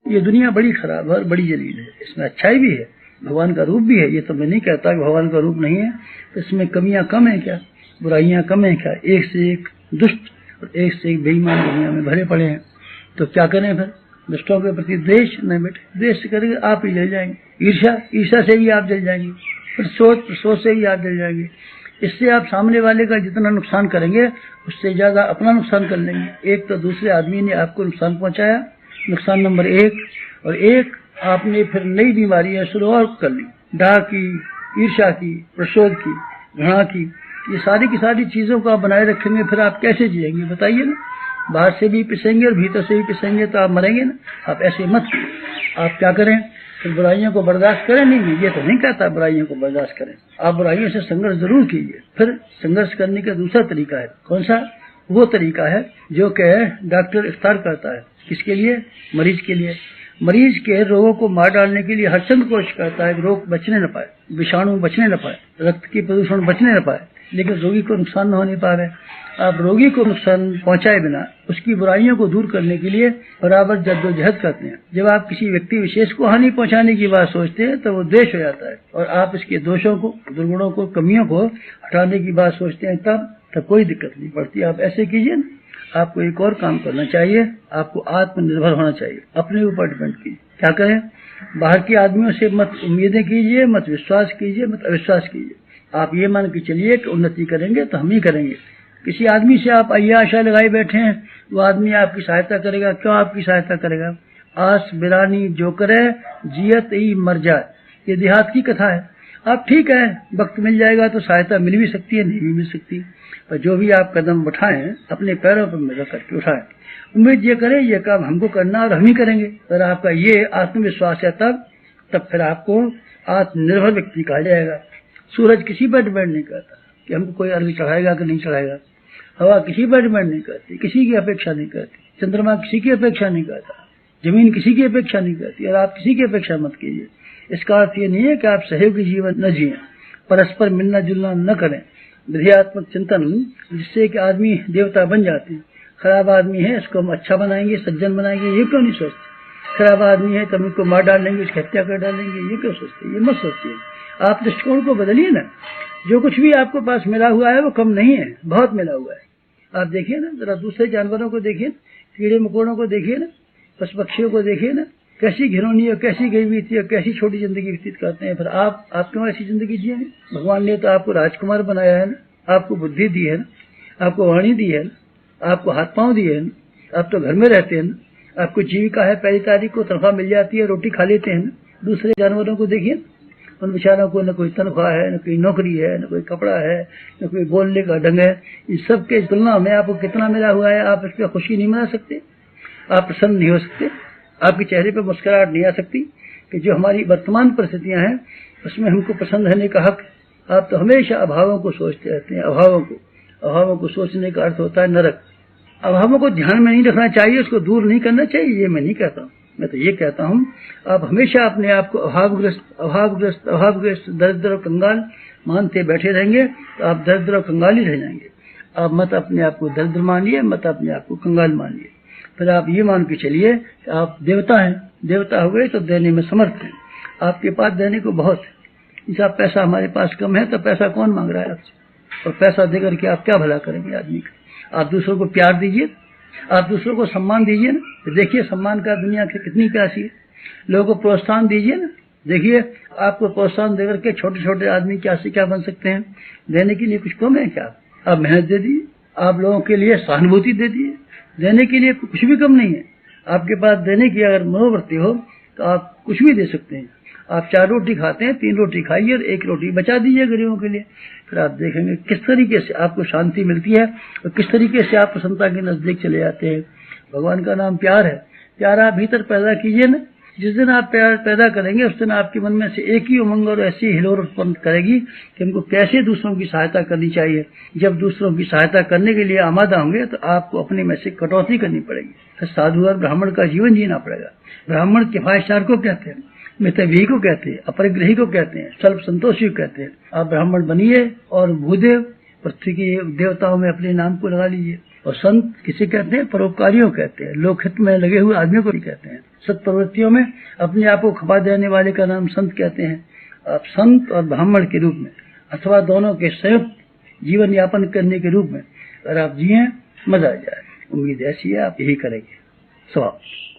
ये दुनिया बड़ी खराब है और बड़ी जलील है। इसमें अच्छाई भी है, भगवान का रूप भी है। ये तो मैं नहीं कहता कि भगवान का रूप नहीं है, तो इसमें कमियां कम है क्या, बुराइयां कम है क्या? एक से एक दुष्ट और एक से एक बेईमान दुनिया में भरे पड़े हैं। तो क्या करें फिर? दुष्टों के प्रति द्वेष नहीं बेटे, द्वेष करेंगे आप ही जल जाएंगे। ईर्षा से भी आप जल जाएंगे, फिर सोच से भी आप जल जाएंगे। इससे आप सामने वाले का जितना नुकसान करेंगे उससे ज्यादा अपना नुकसान कर लेंगे। एक तो दूसरे आदमी ने आपको नुकसान पहुंचाया, नुकसान नंबर 1, और एक आपने फिर नई बीमारियां शुरू और कर ली, डाह की, ईर्षा की, प्रशोध की, घृणा की। ये सारी की सारी चीजों को आप बनाए रखेंगे, फिर आप कैसे जिएंगे बताइए ना? बाहर से भी पिसेंगे और भीतर से भी पिसेंगे तो आप मरेंगे ना। आप ऐसे मत, आप क्या करें फिर? बुराइयों को बर्दाश्त करें। नहीं, ये तो नहीं कहता बुराइयों को बर्दाश्त करें, आप बुराइयों से संघर्ष जरूर कीजिए। फिर संघर्ष करने का दूसरा तरीका है, कौन सा? वो तरीका है जो कि डॉक्टर इख्तियार करता है। किसके लिए? मरीज के लिए। मरीज के रोगों को मार डालने के लिए हरचंद कोशिश करता है, रोग बचने न पाए, विषाणु बचने न पाए, रक्त की प्रदूषण बचने न पाए, लेकिन रोगी को नुकसान न होने पाए। आप रोगी को नुकसान पहुंचाए बिना उसकी बुराइयों को दूर करने के लिए बराबर जद्दोजहद करते हैं। जब आप किसी व्यक्ति विशेष को हानि पहुंचाने की बात सोचते हैं तो वो द्वेष हो जाता है, और आप इसके दोषों को, दुर्गुणों को, कमियों को हटाने की बात सोचते हैं तब कोई दिक्कत नहीं पड़ती। आप ऐसे कीजिए। आपको एक और काम करना चाहिए, आपको आत्मनिर्भर होना चाहिए, अपने ऊपर डिपेंड कीजिए। क्या करें? बाहर के आदमियों से मत उम्मीदें कीजिए, मत विश्वास कीजिए, मत अविश्वास कीजिए। आप ये मान के चलिए कि उन्नति करेंगे तो हम ही करेंगे। किसी आदमी से आप आशा लगाए बैठे हैं, वो आदमी आपकी सहायता करेगा? क्यों आपकी सहायता करेगा? आस बिरानी जो करे जियत ही मर जाए, ये देहात की कथा है। आप ठीक है, वक्त मिल जाएगा तो सहायता मिल भी सकती है, नहीं भी मिल सकती, पर जो भी आप कदम उठाएं अपने पैरों पर मिल करके उठाएं। उम्मीद ये करें ये काम हमको करना और हम ही करेंगे। अगर आपका ये आत्मविश्वास है तब फिर आपको आत्मनिर्भर व्यक्ति कहा जाएगा। सूरज किसी पर डिपेंड नहीं करता कि हमको कोई अर्घ चढ़ाएगा कि नहीं चढ़ाएगा। हवा किसी पर डिपेंड नहीं करती, किसी की अपेक्षा नहीं करती। चंद्रमा किसी की अपेक्षा नहीं करता, जमीन किसी की अपेक्षा नहीं करती, और आप किसी की अपेक्षा मत कीजिए। इसका अर्थ ये नहीं है कि आप सहयोगी जीवन न जिए, परस्पर मिलना जुलना न करें, विधेयात्मक चिंतन जिससे कि आदमी देवता बन जाते हैं। खराब आदमी है इसको हम अच्छा बनाएंगे, सज्जन बनाएंगे, ये क्यों नहीं सोचते? खराब आदमी है तो हम इसको मार डालेंगे, उसकी हत्या कर डालेंगे, ये क्यों सोचते? ये मत सोचिए। आप दृष्टिकोण को बदलिए ना। जो कुछ भी आपको पास मिला हुआ है वो कम नहीं है, बहुत मिला हुआ है। आप देखिए ना, जरा दूसरे जानवरों को देखिए, कीड़े मकोड़ों को देखिए ना, पशु पक्षियों को देखिए ना, कैसी घिनौनी और कैसी गरीबी थी और कैसी छोटी जिंदगी व्यतीत करते हैं। फिर आप क्यों ऐसी जिंदगी जिएंगे? भगवान ने तो आपको राजकुमार बनाया है ना, आपको बुद्धि दी है ना, आपको वाणी दी है ना, आपको हाथ पांव दिए है ना, आप तो घर में रहते हैं ना, आपको जीविका है, पहली तारीख को तनख्वाह मिल जाती है, रोटी खा लेते हैं ना। दूसरे जानवरों को देखिए, उन बेचारों को न कोई तनख्वाह है, न कोई नौकरी है, न कोई कपड़ा है, न कोई बोलने का ढंग है। इस सब के तुलना में आपको कितना मिला हुआ है, आप इस पर खुशी नहीं मना सकते, आप प्रसन्न नहीं हो सकते, आपके चेहरे पर मुस्कुराहट नहीं आ सकती कि जो हमारी वर्तमान परिस्थितियां हैं उसमें हमको पसंद रहने का हक। आप तो हमेशा अभावों को सोचते रहते हैं। अभावों को सोचने का अर्थ होता है नरक। अभावों को ध्यान में नहीं रखना चाहिए, उसको दूर नहीं करना चाहिए, ये मैं नहीं कहता हूँ। मैं तो ये कहता हूँ आप हमेशा अपने आप को अभावग्रस्त दरिद्र और कंगाल मानते बैठे रहेंगे तो आप दरिद्र और कंगाल ही रह जाएंगे। आप मत अपने आप को दरिद्र मानिए, मत अपने आप को कंगाल मानिए। फिर आप ये मान के चलिए कि आप देवता हैं। देवता हो गए तो देने में समर्थ हैं, आपके पास देने को बहुत है। जैसा पैसा हमारे पास कम है तो पैसा कौन मांग रहा है आपसे? और पैसा देकर के आप क्या भला करेंगे आदमी का? आप दूसरों को प्यार दीजिए, आप दूसरों को सम्मान दीजिए ना। देखिए सम्मान का दुनिया की कितनी प्यासी है। लोगों को प्रोत्साहन दीजिए ना। देखिए आपको प्रोत्साहन देकर के छोटे छोटे आदमी क्या से क्या बन सकते हैं। देने के लिए कुछ कम है क्या? आप मेहनत दे दीजिए, आप लोगों के लिए सहानुभूति दे दीजिए, देने के लिए कुछ भी कम नहीं है। आपके पास देने की अगर मनोवृत्ति हो तो आप कुछ भी दे सकते हैं। आप 4 रोटी खाते हैं, 3 रोटी खाइए और 1 रोटी बचा दीजिए गरीबों के लिए। फिर आप देखेंगे किस तरीके से आपको शांति मिलती है और किस तरीके से आप प्रसन्नता के नजदीक चले जाते हैं। भगवान का नाम प्यार है। प्यार आप भीतर पैदा कीजिए ना। जिस दिन आप प्यार पैदा करेंगे उस दिन आपके मन में से एक ही उमंग और ऐसी हिलोर उत्पन्न करेगी कि हमको कैसे दूसरों की सहायता करनी चाहिए। जब दूसरों की सहायता करने के लिए आमादा होंगे तो आपको अपने में से कटौती करनी पड़ेगी। फिर साधु और ब्राह्मण का जीवन जीना पड़ेगा। ब्राह्मण किफायतदार को कहते हैं, मितव्ययी को कहते हैं, अपरिग्रही को कहते हैं, स्वल्प संतोषी को कहते हैं। आप ब्राह्मण बनिए और भूदेव पृथ्वी की देवताओं में अपने नाम को लगा लीजिए। और संत किसे कहते हैं? परोपकारियों कहते हैं, लोकहित में लगे हुए आदमियों को भी कहते हैं। सत्प्रवृत्तियों में अपने आप को खपा देने वाले का नाम संत कहते हैं। आप संत और ब्राह्मण के रूप में अथवा दोनों के संयुक्त जीवन यापन करने के रूप में अगर आप जिए, मजा आ जाए। उम्मीद ऐसी है आप यही करेंगे। समाप्त।